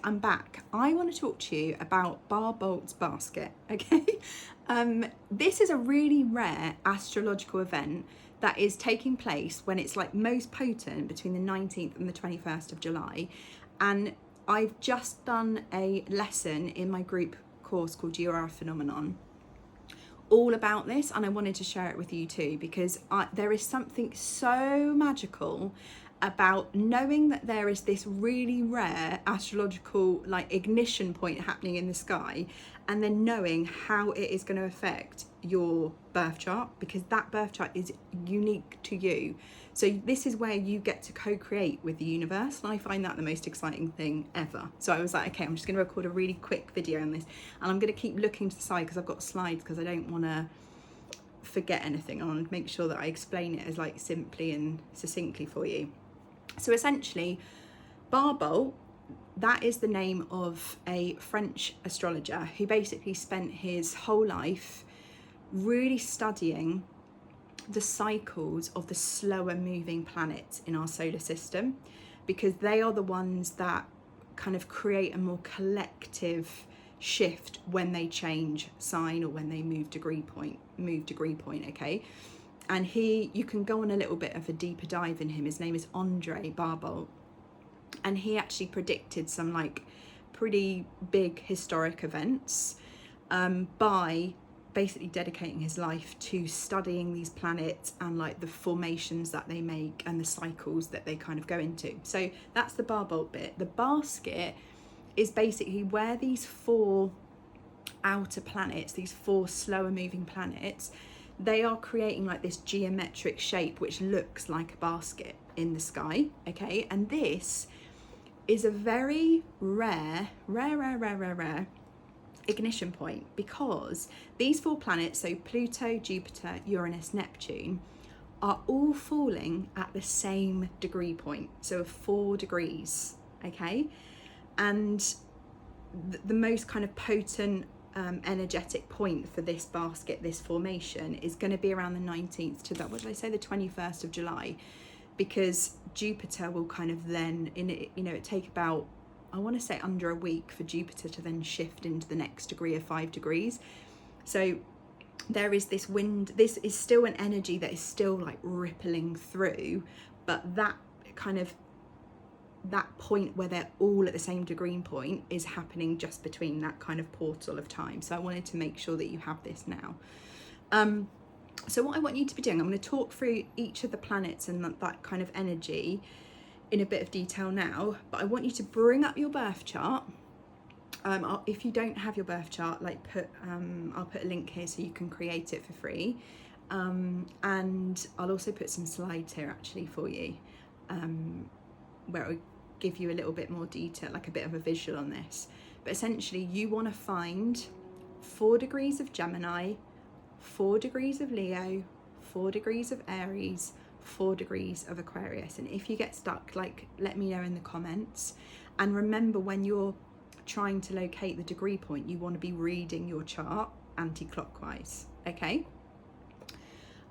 I'm back. I want to talk to you about Barbault Basket, okay? This is a really rare astrological event that is taking place when it's like most potent between the 19th and the 21st of July. And I've just done a lesson in my group course called Your Phenomenon all about this, and I wanted to share it with you too, because there is something so magical about knowing that there is this really rare astrological like ignition point happening in the sky, and then knowing how it is going to affect your birth chart, because that birth chart is unique to you. So this is where you get to co-create with the universe, and I find that the most exciting thing ever. So I was like, okay, I'm just going to record a really quick video on this, and I'm going to keep looking to the side because I've got slides, because I don't want to forget anything. I want to make sure that I explain it as like simply and succinctly for you. So essentially, Barbault, that is the name of a French astrologer who basically spent his whole life really studying the cycles of the slower moving planets in our solar system, because they are the ones that kind of create a more collective shift when they change sign or when they move degree point, okay? And you can go on a little bit of a deeper dive in him. His name is Andre Barbault, and he actually predicted some like pretty big historic events by basically dedicating his life to studying these planets and like the formations that they make and the cycles that they kind of go into. So that's the Barbault bit. The basket is basically where these four outer planets, these four slower moving planets, they are creating like this geometric shape which looks like a basket in the sky, okay? And this is a very rare ignition point, because these four planets, so Pluto, Jupiter, Uranus, Neptune, are all falling at the same degree point, so 4 degrees, okay? And the most kind of potent energetic point for this basket, this formation, is going to be around the 19th to the 21st of July, because Jupiter will kind of then, it take about, I want to say under a week for Jupiter to then shift into the next degree of 5 degrees. So there is this wind, this is still an energy that is still like rippling through, but that point where they're all at the same degree point is happening just between that kind of portal of time. So I wanted to make sure that you have this now. So what I want you to be doing, I'm going to talk through each of the planets and that kind of energy in a bit of detail now, but I want you to bring up your birth chart. If you don't have your birth chart, like I'll put a link here so you can create it for free, and I'll also put some slides here actually for you, where I'll give you a little bit more detail, like a bit of a visual on this. But essentially you want to find 4 degrees of Gemini, 4 degrees of Leo, 4 degrees of Aries, 4 degrees of Aquarius. And if you get stuck, like, let me know in the comments. And remember, when you're trying to locate the degree point, you want to be reading your chart anti-clockwise, okay?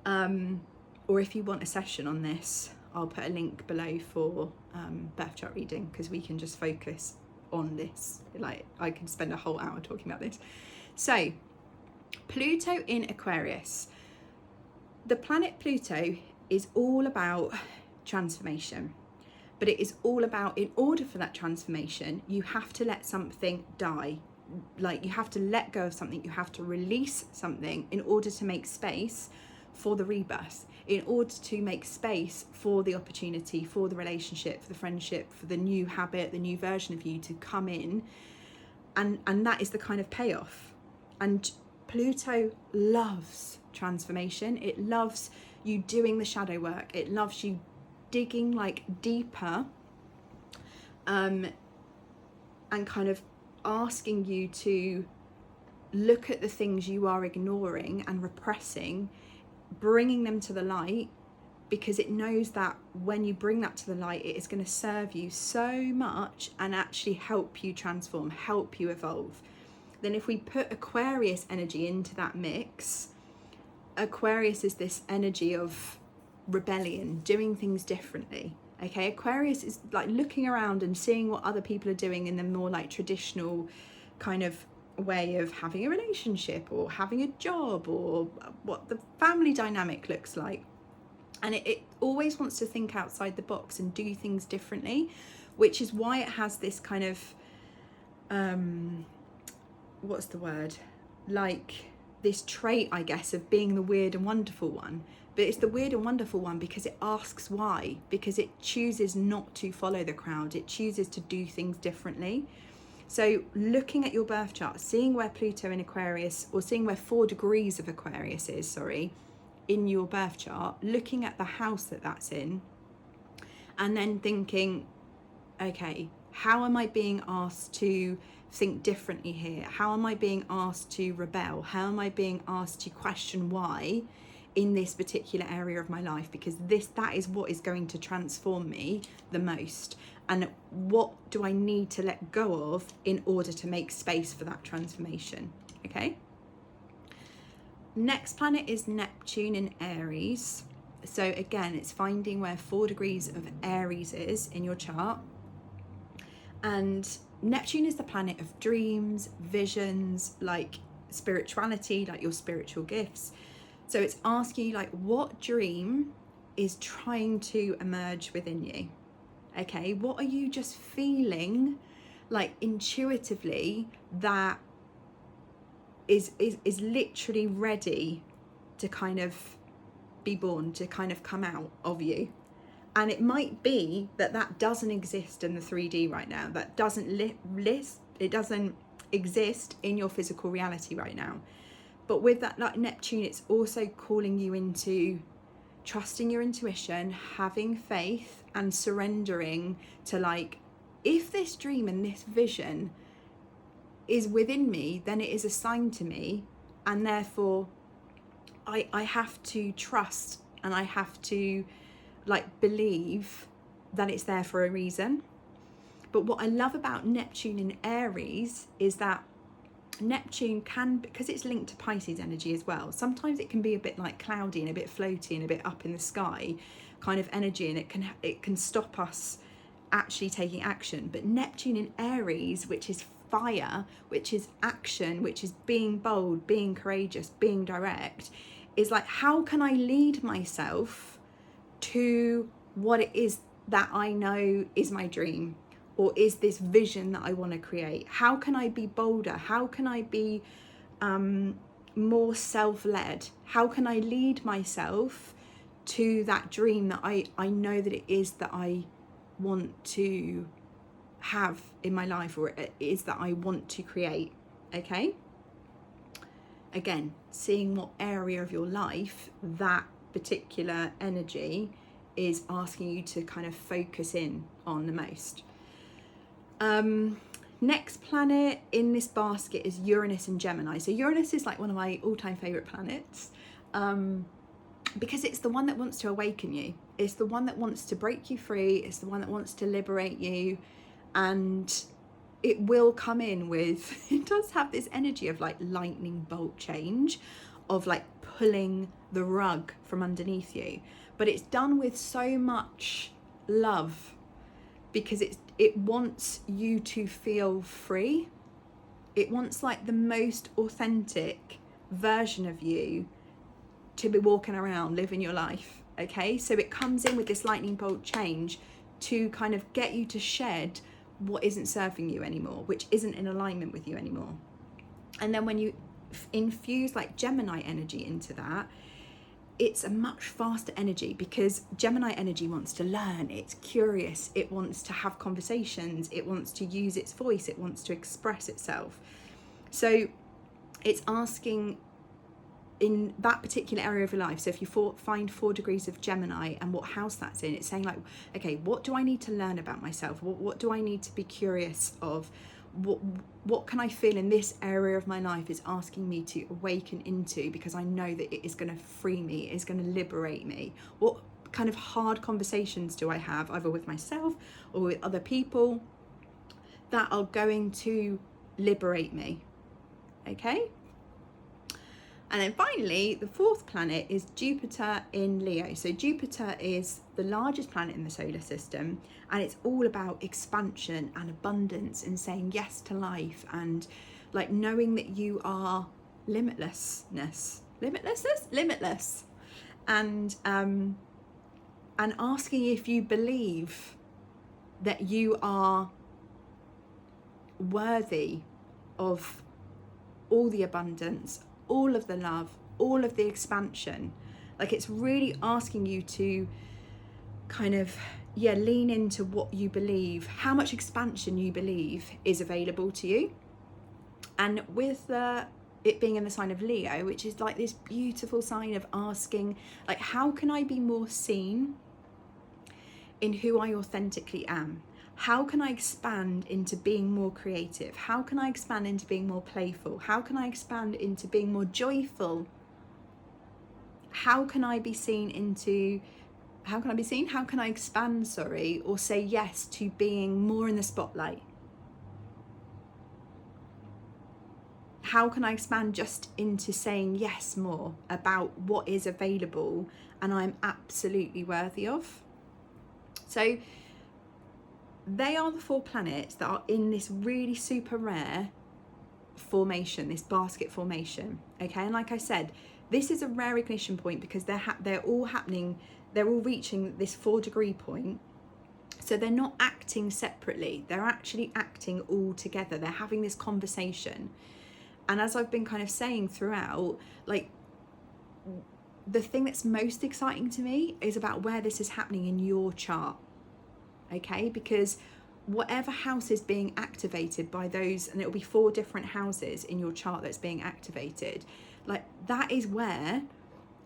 Or if you want a session on this, I'll put a link below for birth chart reading, because we can just focus on this. Like, I could spend a whole hour talking about this. So Pluto in Aquarius. The planet Pluto is all about transformation, but it is all about, in order for that transformation, you have to let something die. Like, you have to let go of something, you have to release something in order to make space for the rebirth, in order to make space for the opportunity, for the relationship, for the friendship, for the new habit, the new version of you to come in. And that is the kind of payoff. And Pluto loves transformation. It loves you doing the shadow work. It loves you digging like deeper, and kind of asking you to look at the things you are ignoring and repressing, bringing them to the light, because it knows that when you bring that to the light, it is going to serve you so much and actually help you transform, help you evolve. Then if we put Aquarius energy into that mix, Aquarius is this energy of rebellion, doing things differently, Okay, Aquarius is like looking around and seeing what other people are doing in the more like traditional kind of way of having a relationship or having a job, or what the family dynamic looks like. And it always wants to think outside the box and do things differently, which is why it has this kind of what's the word, like this trait, I guess, of being the weird and wonderful one. But it's the weird and wonderful one because it asks why, because it chooses not to follow the crowd. It chooses to do things differently. So looking at your birth chart, seeing where Pluto in Aquarius, or seeing where 4 degrees of Aquarius is, sorry, in your birth chart, looking at the house that that's in, and then thinking, okay, how am I being asked to think differently here? How am I being asked to rebel? How am I being asked to question why in this particular area of my life? Because that is what is going to transform me the most. And what do I need to let go of in order to make space for that transformation? Okay. Next planet is Neptune in Aries. So again, it's finding where 4 degrees of Aries is in your chart. And Neptune is the planet of dreams, visions, like spirituality, like your spiritual gifts. So it's asking you, like, what dream is trying to emerge within you? Okay, what are you just feeling like intuitively that is literally ready to kind of be born, to kind of come out of you? And it might be that doesn't exist in the 3D right now. That doesn't it doesn't exist in your physical reality right now. But with that, like Neptune, it's also calling you into trusting your intuition, having faith, and surrendering to, like, if this dream and this vision is within me, then it is assigned to me, and therefore I have to trust, and I have to, like, believe that it's there for a reason. But what I love about Neptune in Aries is that Neptune can, because it's linked to Pisces energy as well, sometimes it can be a bit like cloudy and a bit floaty and a bit up in the sky kind of energy, and it can stop us actually taking action. But Neptune in Aries, which is fire, which is action, which is being bold, being courageous, being direct, is like, how can I lead myself to what it is that I know is my dream, or is this vision that I want to create? How can I be bolder? How can I be more self-led? How can I lead myself to that dream that I know that it is that I want to have in my life, or it is that I want to create? Okay. Again, seeing what area of your life that particular energy is asking you to kind of focus in on the most. Next planet in this basket is Uranus and Gemini. So Uranus is like one of my all-time favorite planets, because it's the one that wants to awaken you. It's the one that wants to break you free. It's the one that wants to liberate you. And it will come in with, it does have this energy of like lightning bolt change, of like pulling the rug from underneath you. But it's done with so much love, because it wants you to feel free. It wants like the most authentic version of you to be walking around, living your life. Okay, so it comes in with this lightning bolt change to kind of get you to shed what isn't serving you anymore, which isn't in alignment with you anymore. And then when you infuse like Gemini energy into that, it's a much faster energy, because Gemini energy wants to learn, it's curious, it wants to have conversations, it wants to use its voice, it wants to express itself. So it's asking in that particular area of your life. So if you find 4 degrees of Gemini and what house that's in, it's saying like, okay, what do I need to learn about myself? What do I need to be curious of? What can I feel in this area of my life is asking me to awaken into, because I know that it is going to free me, it is going to liberate me? What kind of hard conversations do I have, either with myself or with other people, that are going to liberate me? Okay. And then finally, the fourth planet is Jupiter in Leo. So Jupiter is the largest planet in the solar system, and it's all about expansion and abundance and saying yes to life, and like knowing that you are limitless, and asking if you believe that you are worthy of all the abundance, all of the love, all of the expansion. Like, it's really asking you to kind of, lean into what you believe, how much expansion you believe is available to you. And with it being in the sign of Leo, which is like this beautiful sign of asking, like, how can I be more seen in who I authentically am? How can I expand into being more creative? How can I expand into being more playful? How can I expand into being more joyful? How can I be seen into, how can I expand, or say yes to being more in the spotlight? How can I expand just into saying yes more about what is available and I'm absolutely worthy of? So they are the 4 planets that are in this really super rare formation, this basket formation, okay? And like I said, this is a rare ignition point because they're all happening, they're all reaching this 4-degree point. So they're not acting separately, they're actually acting all together. They're having this conversation. And as I've been kind of saying throughout, like, the thing that's most exciting to me is about where this is happening in your chart. Okay, because whatever house is being activated by those, and it'll be 4 different houses in your chart that's being activated, like, that is where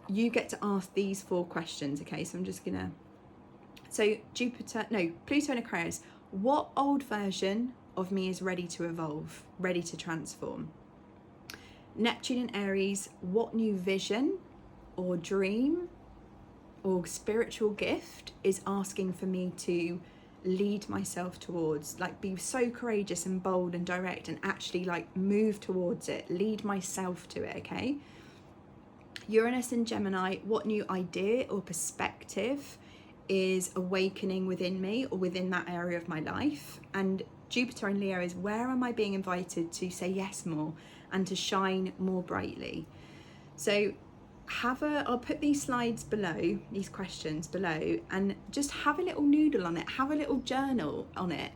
you get to ask these 4 questions. Okay, so I'm just gonna, so Pluto and Aquarius, what old version of me is ready to evolve, ready to transform? Neptune and Aries, what new vision or dream or spiritual gift is asking for me to lead myself towards, like, be so courageous and bold and direct and actually like move towards it, lead myself to it. Okay, Uranus and Gemini, what new idea or perspective is awakening within me or within that area of my life? And Jupiter in Leo is, where am I being invited to say yes more and to shine more brightly? So I'll put these slides below, these questions below, and just have a little noodle on it, have a little journal on it.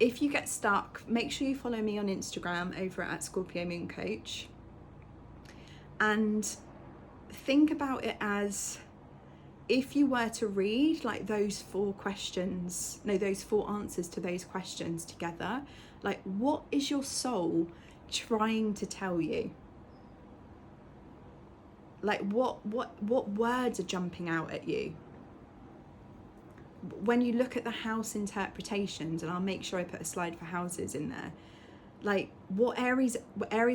If you get stuck, make sure you follow me on Instagram over at Scorpio Moon Coach, and think about it as if you were to read like those 4 answers to those questions together, like, what is your soul trying to tell you? Like, what words are jumping out at you? When you look at the house interpretations, and I'll make sure I put a slide for houses in there, like, what areas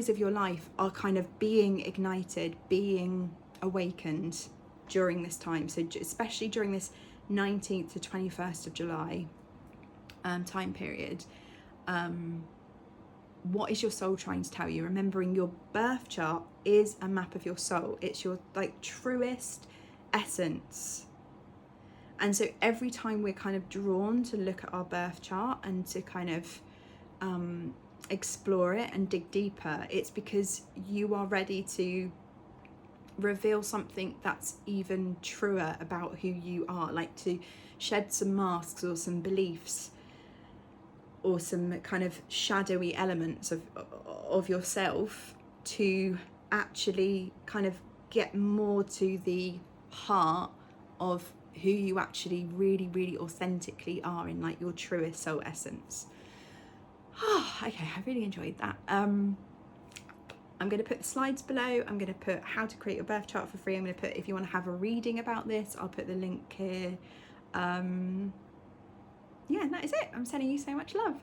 of your life are kind of being ignited, being awakened during this time? So especially during this 19th to 21st of July time period, what is your soul trying to tell you? Remembering your birth chart is a map of your soul. It's your like truest essence. And so every time we're kind of drawn to look at our birth chart and to kind of explore it and dig deeper, it's because you are ready to reveal something that's even truer about who you are, like to shed some masks or some beliefs or some kind of shadowy elements of yourself, to actually kind of get more to the heart of who you actually really, really authentically are in like your truest soul essence. Okay, I really enjoyed that. I'm going to put the slides below. I'm going to put how to create your birth chart for free. I'm going to put, if you want to have a reading about this, I'll put the link here. Yeah, and that is it. I'm sending you so much love.